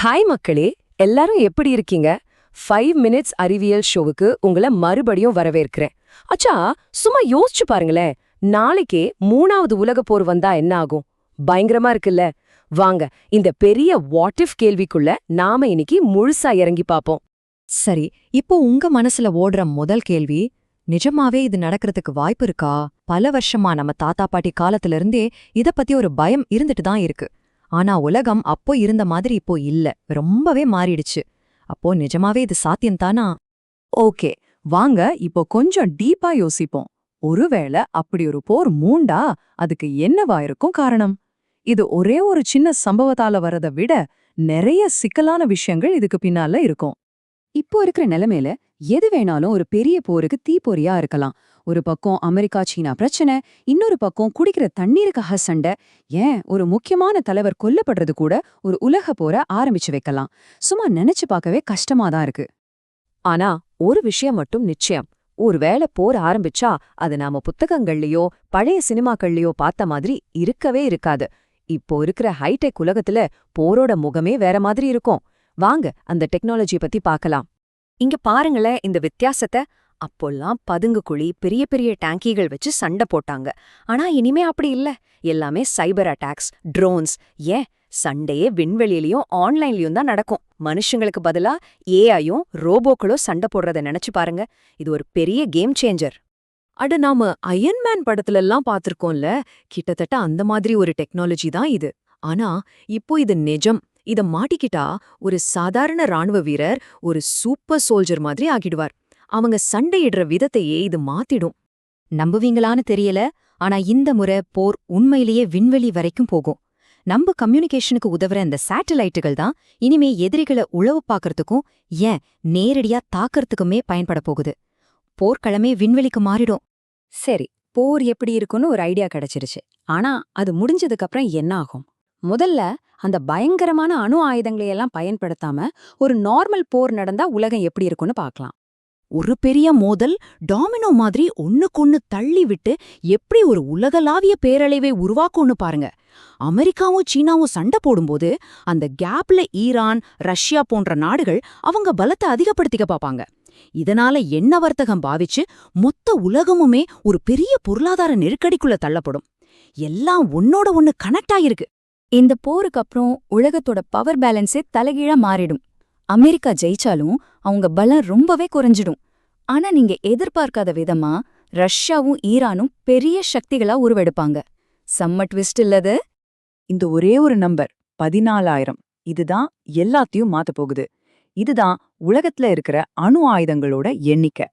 Hi மக்களே, எல்லாரும் எப்படி இருக்கீங்க? 5 மினிட்ஸ் அறிவியல் ஷோவுக்கு உங்களை மறுபடியும் வரவேற்கிறேன். அச்சா, சும்மா யோசிச்சு பாருங்களேன். நாளைக்கே 3வது உலகப் போர் வந்தா என்ன ஆகும்? பயங்கரமா இருக்குல்ல? வாங்க, இந்த பெரிய வாட் இஃப் கேள்விக்குள்ள நாம இன்னைக்கு முழுசா இறங்கி பாப்போம். சரி, இப்போ உங்க மனசுல ஓடுற முதல் கேள்வி, நிஜமாவே இது நடக்கிறதுக்கு வாய்ப்பு இருக்கா? பல வருஷமா நம்ம தாத்தா பாட்டி காலத்துல இருந்தே இத பத்தி ஒரு பயம் இருந்துட்டு தான் இருக்கு. ஆனா உலகம் அப்போ இருந்த மாதிரி இப்போ இல்ல, ரொம்பவே மாறிடுச்சு. அப்போ நிஜமாவே இது சாத்தியம்தானா? ஓகே, வாங்க இப்போ கொஞ்சம் டீப்பா யோசிப்போம். ஒருவேளை அப்படி ஒரு போர் மூண்டா அதுக்கு என்னவா இருக்கும் காரணம்? இது ஒரே ஒரு சின்ன சம்பவத்தால வரதை விட நிறைய சிக்கலான விஷயங்கள் இதுக்கு பின்னால இருக்கும். இப்போ இருக்கிற நிலைமையில எது வேணாலும் ஒரு பெரிய போருக்கு தீப்பொறியா இருக்கலாம். ஒரு பக்கம் அமெரிக்கா சீனா பிரச்சனை, இன்னொரு பக்கம் குடிக்கிற தண்ணீருக்காக சண்டை, ஏன் ஒரு முக்கியமான தலைவர் கொல்லப்படுறது கூட ஒரு உலக போரை ஆரம்பிச்சு வைக்கலாம். சும்மா நினைச்சு பார்க்கவே கஷ்டமா தான் இருக்கு. ஆனா ஒரு விஷயம் மட்டும் நிச்சயம், ஒருவேளை போர் ஆரம்பிச்சா அது நாம புத்தகங்கள்லயோ பழைய சினிமாக்கள்லயோ பார்த்த மாதிரி இருக்கவே இருக்காது. இப்போ இருக்கிற ஹைடெக் உலகத்துல போரோட முகமே வேற மாதிரி இருக்கும். வாங்க அந்த டெக்னாலஜி பத்தி பார்க்கலாம். இங்க பாருங்களேன் இந்த வித்தியாசத்தை. அப்போல்லாம் பதுங்கு குழி, பெரிய பெரிய டேங்கிகள் வச்சு சண்டை போட்டாங்க. ஆனா இனிமே அப்படி இல்ல. எல்லாமே சைபர் அட்டாக்ஸ், ட்ரோன்ஸ், ஏன் சண்டையே விண்வெளியிலயும் ஆன்லைன்லயும் தான் நடக்கும். மனுஷங்களுக்கு பதிலா ஏஐயும் ரோபோக்களோ சண்டை போடுறத நினைச்சு பாருங்க. இது ஒரு பெரிய கேம் சேஞ்சர். அட, நாம அயன்மேன் படத்துல எல்லாம் பாத்திருக்கோம்ல, கிட்டத்தட்ட அந்த மாதிரி ஒரு டெக்னாலஜி தான் இது. ஆனா இப்போ இது நிஜம். இத மாட்டிக்கிட்டா ஒரு சாதாரண ராணுவ வீரர் ஒரு சூப்பர் சோல்ஜர் மாதிரி ஆகிடுவார். அவங்க சண்டையிடுற விதத்தையே இது மாத்திடும். நம்புவீங்களான்னு தெரியல, ஆனா இந்த முறை போர் உண்மையிலேயே விண்வெளி வரைக்கும் போகும். நம்ம கம்யூனிகேஷனுக்கு உதவுற இந்த சேட்டலைட்டுகள் தான் இனிமே எதிரிகளை உளவு பார்க்கறதுக்கும், ஏன் நேரடியா தாக்கறதுக்குமே பயன்பட போகுது. போர்க்களமே விண்வெளிக்கு மாறிடும். சரி, போர் எப்படி இருக்குன்னு ஒரு ஐடியா கிடைச்சிருச்சு. ஆனா அது முடிஞ்சதுக்கு அப்புறம் என்ன ஆகும்? முதல்ல அந்த பயங்கரமான அணு ஆயுதங்களையெல்லாம் பயன்படுத்தாம ஒரு நார்மல் போர் நடந்தா உலகம் எப்படி இருக்குன்னு பார்க்கலாம். ஒரு பெரிய மோதல் டாமினோ மாதிரி ஒண்ணுக்கொன்னு தள்ளி விட்டு எப்படி ஒரு உலகளாவிய பேரழிவை உருவாக்கும்னு பாருங்க. அமெரிக்காவும் சீனாவும் சண்டை போடும்போது அந்த கேப்ல ஈரான், ரஷ்யா போன்ற நாடுகள் அவங்க பலத்தை அதிகப்படுத்திக்க பாப்பாங்க. இதனால எண்ணெய் வர்த்தகம் பாவிச்சு மொத்த உலகமுமே ஒரு பெரிய பொருளாதார நெருக்கடிக்குள்ள தள்ளப்படும். எல்லாம் ஒன்னோட ஒன்னு கனெக்ட் ஆயிருக்கு. இந்த போருக்கு அப்புறம் உலகத்தோட பவர் பேலன்ஸே தலைகீழா மாறிடும். அமெரிக்கா ஜெயிச்சாலும் அவங்க பலம் ரொம்பவே குறைஞ்சிடும். ஆனா நீங்க எதிர்பார்க்காத விதமா ரஷ்யாவும் ஈரானும் பெரிய சக்திகளா உருவெடுப்பாங்க. செம்ம ட்விஸ்ட் இல்லது? இந்த ஒரே ஒரு நம்பர் 14,000 இதுதான் எல்லாத்தையும் மாத்த போகுது. இதுதான் உலகத்துல இருக்கிற அணு ஆயுதங்களோட எண்ணிக்கை.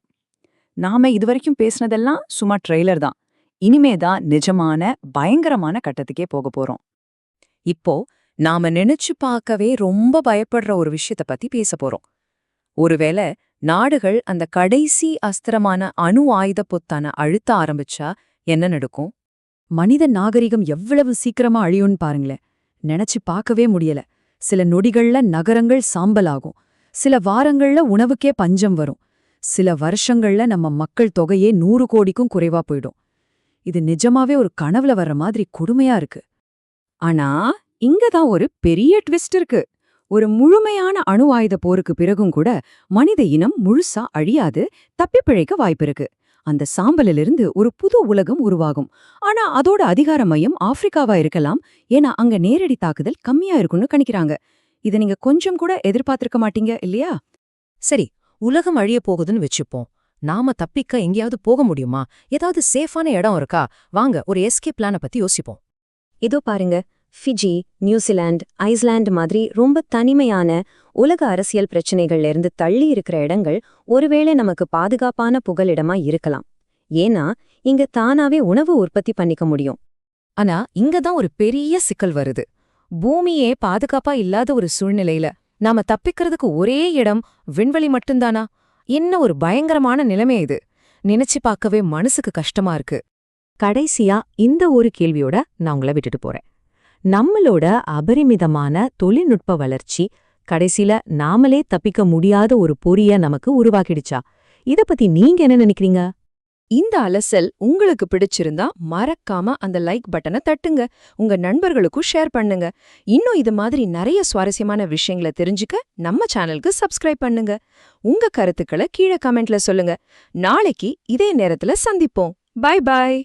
நாம இதுவரைக்கும் பேசினதெல்லாம் சும்மா ட்ரெய்லர் தான். இனிமேதான் நிஜமான பயங்கரமான கட்டத்துக்கே போக போறோம். இப்போ நாம நினைச்சு பார்க்கவே ரொம்ப பயப்படுற ஒரு விஷயத்த பத்தி பேச போறோம். ஒருவேளை நாடுகள் அந்த கடைசி அஸ்திரமான அணு ஆயுத பொத்தான அழுத்த ஆரம்பிச்சா என்ன நடக்கும்? மனித நாகரிகம் எவ்வளவு சீக்கிரமா அழியும்னு பாருங்களேன். நினைச்சு பார்க்கவே முடியல. சில நொடிகள்ல நகரங்கள் சாம்பலாகும். சில வாரங்கள்ல உணவுக்கே பஞ்சம் வரும். சில வருஷங்கள்ல நம்ம மக்கள் தொகையே 100 கோடிக்கும் குறைவா போயிடும். இது நிஜமாவே ஒரு கனவுல வர்ற மாதிரி கொடுமையா இருக்கு. ஆனா இங்கதான் ஒரு பெரிய ட்விஸ்ட் இருக்கு. ஒரு முழுமையான அணு ஆயுத போருக்கு பிறகும் கூட மனித இனம் முழுசா அழியாது, தப்பி பிழைக்க வாய்ப்பிருக்கு. அந்த சாம்பலிலிருந்து ஒரு புது உலகம் உருவாகும். ஆனா அதோட அதிகார மையம் ஆப்பிரிக்காவா இருக்கலாம். ஏன்னா அங்க நேரடி தாக்குதல் கம்மியா இருக்கும்னு கணிக்கிறாங்க. இதை நீங்க கொஞ்சம் கூட எதிர்பார்த்திருக்க மாட்டீங்க இல்லையா? சரி, உலகம் அழிய போகுதுன்னு வச்சுப்போம். நாம தப்பிக்க எங்கேயாவது போக முடியுமா? ஏதாவது சேஃபான இடம் இருக்கா? வாங்க ஒரு எஸ்கேப் பிளான பத்தி யோசிப்போம். இதோ பாருங்க, ஃபிஜி, நியூசிலாந்து, ஐஸ்லாந்து மாதிரி ரொம்ப தனிமையான உலக அரசியல் பிரச்சனைகள்ல இருந்து தள்ளி இருக்கிற இடங்கள் ஒருவேளை நமக்கு பாதுகாப்பான புகலிடமா இருக்கலாம். ஏன்னா இங்க தானாவே உணவு உற்பத்தி பண்ணிக்க முடியும். ஆனா இங்கதான் ஒரு பெரிய சிக்கல் வருது. பூமியே பாதுகாப்பா இல்லாத ஒரு சூழ்நிலையில நாம தப்பிக்கிறதுக்கு ஒரே இடம் விண்வெளி மட்டும்தானா? என்ன ஒரு பயங்கரமான நிலைமை இது! நினைச்சு பார்க்கவே மனசுக்கு கஷ்டமா இருக்கு. கடைசியா இந்த ஒரு கேள்வியோட நான் உங்களை விட்டுட்டு போறேன். நம்மளோட அபரிமிதமான தொழில்நுட்ப வளர்ச்சி கடைசில நாமளே தப்பிக்க முடியாத ஒரு பொறிய நமக்கு உருவாக்கிடுச்சா? இத பத்தி நீங்க என்ன நினைக்கிறீங்க? இந்த அலசல் உங்களுக்கு பிடிச்சிருந்தா மறக்காம அந்த லைக் பட்டனை தட்டுங்க, உங்க நண்பர்களுக்கும் ஷேர் பண்ணுங்க. இன்னும் இது மாதிரி நிறைய சுவாரஸ்யமான விஷயங்களை தெரிஞ்சுக்க நம்ம சேனலுக்கு சப்ஸ்கிரைப் பண்ணுங்க. உங்க கருத்துக்களை கீழே கமெண்ட்ல சொல்லுங்க. நாளைக்கு இதே நேரத்துல சந்திப்போம். Bye bye.